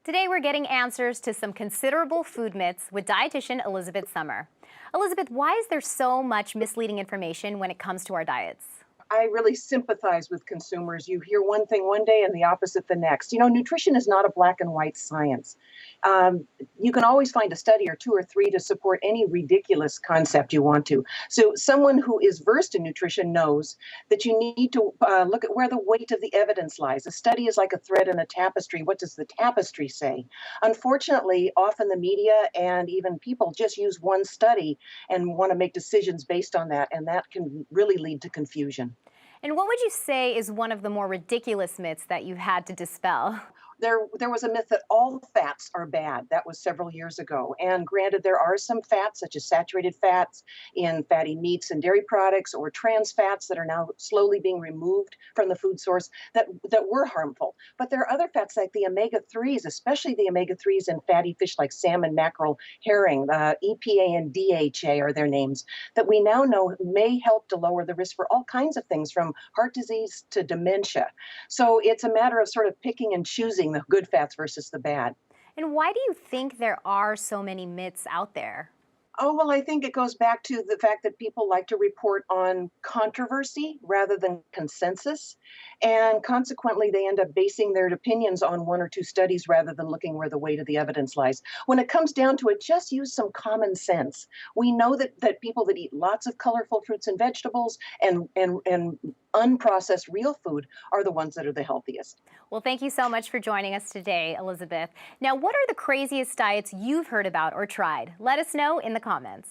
Today we're getting answers to some considerable food myths with dietitian Elizabeth Sommer. Elizabeth, why is there so much misleading information when it comes to our diets? I really sympathize with consumers. You hear one thing one day and the opposite the next. You know, nutrition is not a black and white science. Um, you can always find a study or two or three to support any ridiculous concept you want to. So, someone who is versed in nutrition knows that you need to look at where the weight of the evidence lies. A study is like a thread in a tapestry. What does the tapestry say? Unfortunately, often the media and even people just use one study and want to make decisions based on that, and that can really lead to confusion. And what would you say is one of the more ridiculous myths that you've had to dispel? There was a myth that all fats are bad. That was several years ago. And granted, there are some fats, such as saturated fats in fatty meats and dairy products, or trans fats that are now slowly being removed from the food source that were harmful. But there are other fats like the omega 3s, especially the omega 3s in fatty fish like salmon, mackerel, herring. EPA and DHA are their names, that we now know may help to lower the risk for all kinds of things from heart disease to dementia. So it's a matter of sort of picking and choosing the good fats versus the bad. And why do you think there are so many myths out there? Oh, well, I think it goes back to the fact that people like to report on controversy rather than consensus. And consequently, they end up basing their opinions on one or two studies rather than looking where the weight of the evidence lies. When it comes down to it, just use some common sense. We know that people that eat lots of colorful fruits and vegetables and unprocessed real food are the ones that are the healthiest. Well, thank you so much for joining us today, Elizabeth. Now, what are the craziest diets you've heard about or tried? Let us know in the comments.